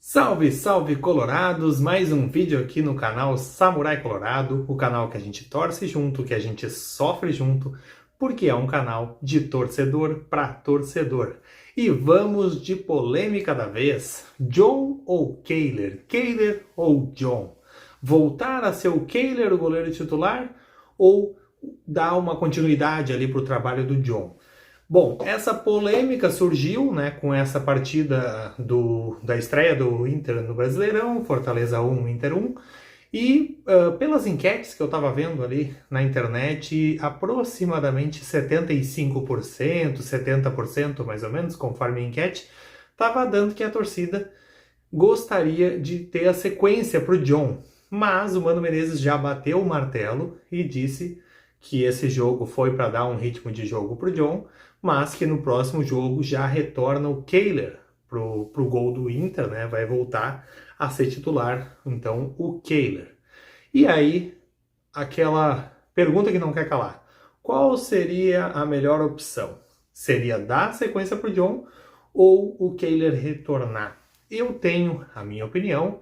Salve, salve colorados! Mais um vídeo aqui no canal Samurai Colorado, o canal que a gente torce junto, que a gente sofre junto, porque é um canal de torcedor para torcedor. E vamos de polêmica da vez. John ou Kehler? Kehler ou John? Voltar a ser o Kehler, o goleiro titular, ou dar uma continuidade ali para o trabalho do John? Bom, essa polêmica surgiu, né, com essa partida da estreia do Inter no Brasileirão, Fortaleza 1, Inter 1, e pelas enquetes que eu estava vendo ali na internet, aproximadamente 75%, 70% mais ou menos, conforme a enquete, estava dando que a torcida gostaria de ter a sequência para o John. Mas o Mano Menezes já bateu o martelo e disse que esse jogo foi para dar um ritmo de jogo para o John, mas que no próximo jogo já retorna o Kehler pro gol do Inter, né? Vai voltar a ser titular, então, o Kehler. E aí, aquela pergunta que não quer calar. Qual seria a melhor opção? Seria dar sequência pro John ou o Kehler retornar? Eu tenho a minha opinião.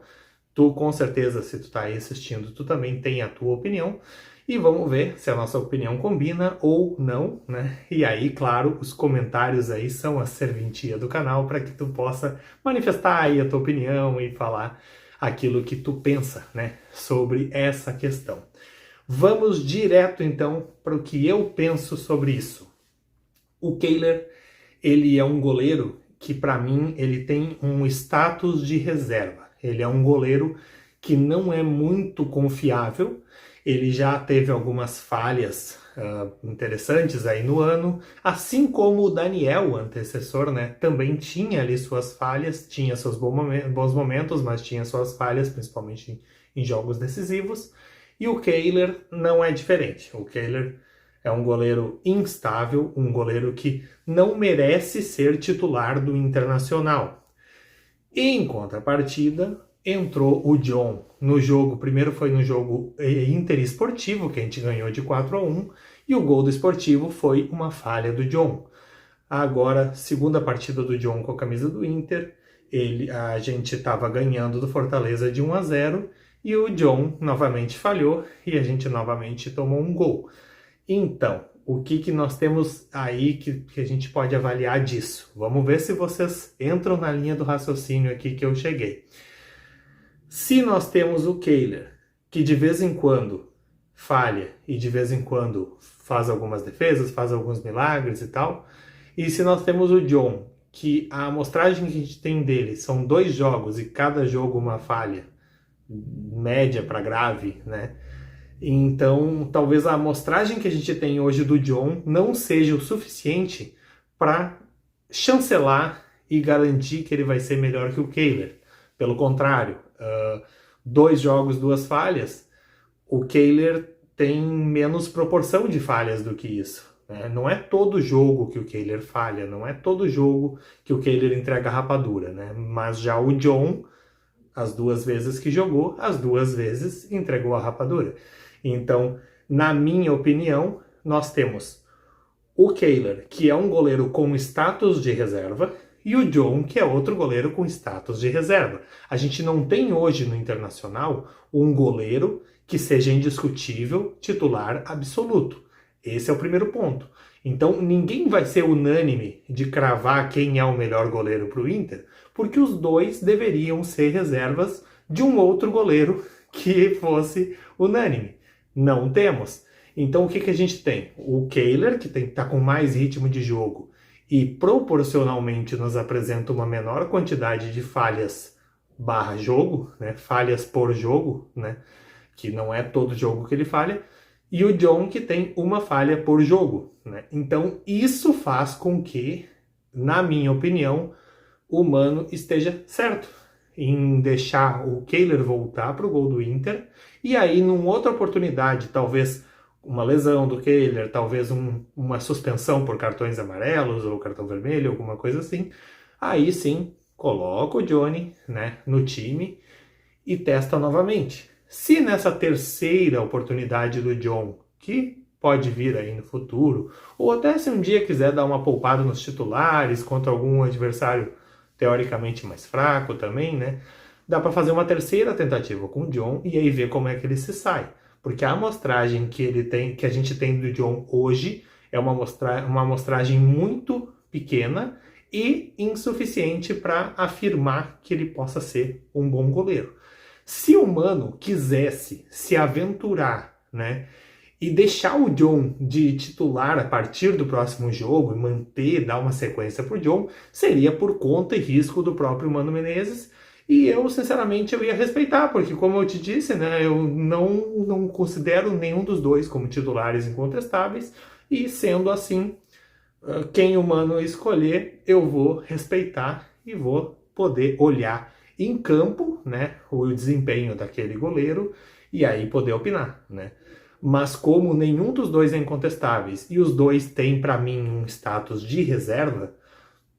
Tu, com certeza, se tu tá aí assistindo, tu também tem a tua opinião. E vamos ver se a nossa opinião combina ou não, né? E aí, claro, os comentários aí são a serventia do canal para que tu possa manifestar aí a tua opinião e falar aquilo que tu pensa, né, sobre essa questão. Vamos direto, então, para o que eu penso sobre isso. O Kehler, ele é um goleiro que, para mim, ele tem um status de reserva. Ele é um goleiro que não é muito confiável. Ele já teve algumas falhas interessantes aí no ano, assim como o Daniel, o antecessor, né, também tinha ali suas falhas, tinha seus bons momentos, mas tinha suas falhas, principalmente em jogos decisivos. E o Kehler não é diferente. O Kehler é um goleiro instável, um goleiro que não merece ser titular do Internacional. Em contrapartida, entrou o John no jogo. Primeiro foi no jogo Inter-Esportivo, que a gente ganhou de 4-1, e o gol do Esportivo foi uma falha do John. Agora, segunda partida do John com a camisa do Inter, a gente estava ganhando do Fortaleza de 1-0, e o John novamente falhou, e a gente novamente tomou um gol. Então, o que nós temos aí que a gente pode avaliar disso? Vamos ver se vocês entram na linha do raciocínio aqui que eu cheguei. Se nós temos o Kehler, que de vez em quando falha e de vez em quando faz algumas defesas, faz alguns milagres e tal, e se nós temos o John, que a amostragem que a gente tem dele são 2 jogos e cada jogo uma falha, média para grave, né? Então, talvez a amostragem que a gente tem hoje do John não seja o suficiente para chancelar e garantir que ele vai ser melhor que o Kehler. Pelo contrário, 2 jogos, 2 falhas, o Kehler tem menos proporção de falhas do que isso. Né? Não é todo jogo que o Kehler falha, não é todo jogo que o Kehler entrega rapadura. Né? Mas já o John, as 2 vezes que jogou, as 2 vezes entregou a rapadura. Então, na minha opinião, nós temos o Kehler, que é um goleiro com status de reserva, e o John, que é outro goleiro com status de reserva. A gente não tem hoje no Internacional um goleiro que seja indiscutível titular absoluto. Esse é o primeiro ponto. Então, ninguém vai ser unânime de cravar quem é o melhor goleiro para o Inter, porque os 2 deveriam ser reservas de um outro goleiro que fosse unânime. Não temos. Então, o que a gente tem? O Kehler, que está com mais ritmo de jogo e proporcionalmente nos apresenta uma menor quantidade de falhas barra jogo, né? Falhas por jogo, né? Que não é todo jogo que ele falha, e o John, que tem uma falha por jogo, né? Então, isso faz com que, na minha opinião, o Mano esteja certo em deixar o Kehler voltar para o gol do Inter, e aí, numa outra oportunidade, talvez uma lesão do Kehler, talvez uma suspensão por cartões amarelos ou cartão vermelho, alguma coisa assim, aí sim, coloca o Johnny, né, no time e testa novamente. Se nessa terceira oportunidade do John, que pode vir aí no futuro, ou até se um dia quiser dar uma poupada nos titulares contra algum adversário teoricamente mais fraco também, né? Dá para fazer uma terceira tentativa com o John e aí ver como é que ele se sai. Porque a amostragem que ele tem, que a gente tem do John hoje é uma amostragem muito pequena e insuficiente para afirmar que ele possa ser um bom goleiro. Se o Mano quisesse se aventurar, né, e deixar o John de titular a partir do próximo jogo e manter, dar uma sequência para o John, seria por conta e risco do próprio Mano Menezes. E eu, sinceramente, eu ia respeitar, porque como eu te disse, né, eu não considero nenhum dos dois como titulares incontestáveis, e sendo assim, quem o Mano escolher, eu vou respeitar e vou poder olhar em campo, né, o desempenho daquele goleiro e aí poder opinar, né? Mas como nenhum dos dois é incontestáveis e os dois têm para mim um status de reserva,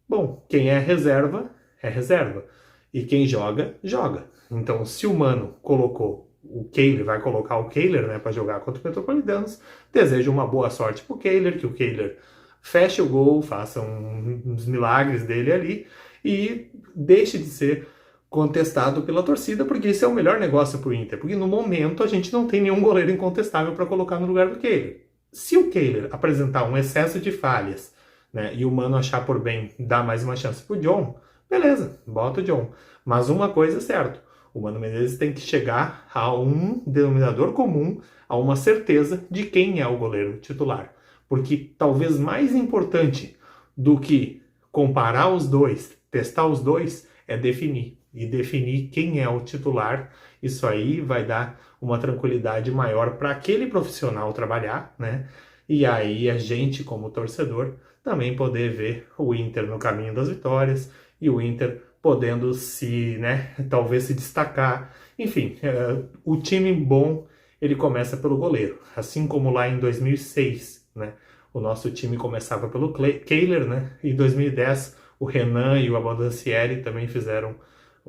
bom, quem é reserva é reserva e quem joga joga. Então, se o Mano colocou o Kehler, vai colocar o Kehler, né, para jogar contra o Metropolitanos, desejo uma boa sorte pro Kehler, que o Kehler feche o gol, faça uns milagres dele ali e deixe de ser contestado pela torcida, porque esse é o melhor negócio para o Inter, porque no momento a gente não tem nenhum goleiro incontestável para colocar no lugar do Kehler. Se o Kehler apresentar um excesso de falhas, né, e o Mano achar por bem dar mais uma chance pro John, beleza, bota o John. Mas uma coisa é certa, o Mano Menezes tem que chegar a um denominador comum, a uma certeza de quem é o goleiro titular. Porque talvez mais importante do que comparar os dois, testar os dois, é definir. E definir quem é o titular. Isso aí vai dar uma tranquilidade maior para aquele profissional trabalhar, né? E aí a gente, como torcedor, também poder ver o Inter no caminho das vitórias e o Inter podendo se, né, talvez se destacar. Enfim, o time bom, ele começa pelo goleiro. Assim como lá em 2006, né? O nosso time começava pelo Kehler, né? Em 2010, o Renan e o Abondancieri também fizeram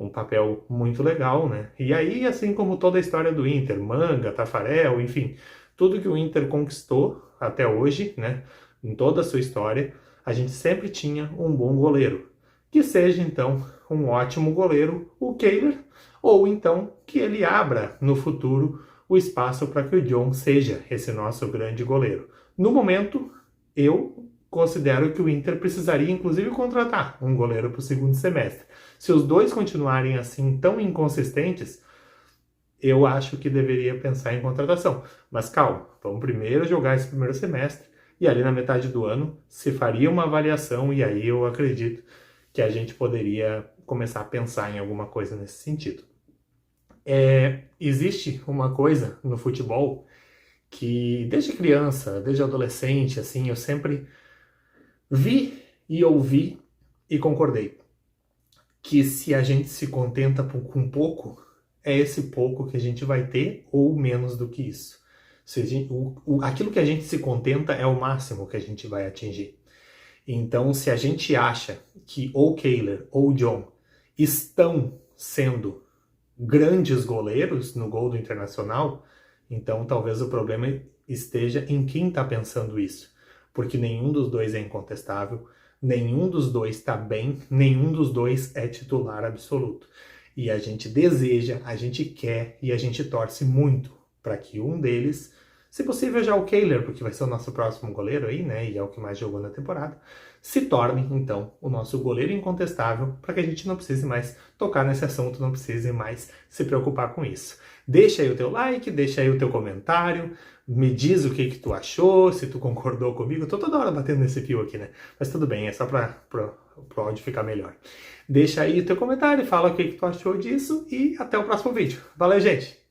um papel muito legal, né? E aí, assim como toda a história do Inter, Manga, Tafarel, enfim, tudo que o Inter conquistou até hoje, né? Em toda a sua história, a gente sempre tinha um bom goleiro. Que seja, então, um ótimo goleiro, o Kehler, ou então que ele abra no futuro o espaço para que o John seja esse nosso grande goleiro. No momento, eu considero que o Inter precisaria, inclusive, contratar um goleiro para o segundo semestre. Se os dois continuarem assim tão inconsistentes, eu acho que deveria pensar em contratação. Mas calma, vamos primeiro jogar esse primeiro semestre e ali na metade do ano se faria uma avaliação e aí eu acredito que a gente poderia começar a pensar em alguma coisa nesse sentido. Existe uma coisa no futebol que desde criança, desde adolescente, assim, eu sempre vi e ouvi e concordei que se a gente se contenta com pouco, é esse pouco que a gente vai ter ou menos do que isso. Aquilo que a gente se contenta é o máximo que a gente vai atingir. Então, se a gente acha que ou Kehler ou John estão sendo grandes goleiros no gol do Internacional, então talvez o problema esteja em quem está pensando isso. Porque nenhum dos dois é incontestável, nenhum dos dois está bem, nenhum dos dois é titular absoluto. E a gente deseja, a gente quer e a gente torce muito para que um deles, se possível já o Kehler, porque vai ser o nosso próximo goleiro aí, né, e é o que mais jogou na temporada, se torne, então, o nosso goleiro incontestável, para que a gente não precise mais tocar nesse assunto, não precise mais se preocupar com isso. Deixa aí o teu like, deixa aí o teu comentário, me diz o que tu achou, se tu concordou comigo. Eu tô toda hora batendo nesse fio aqui, né? Mas tudo bem, é só para o áudio ficar melhor. Deixa aí o teu comentário, fala o que tu achou disso e até o próximo vídeo. Valeu, gente!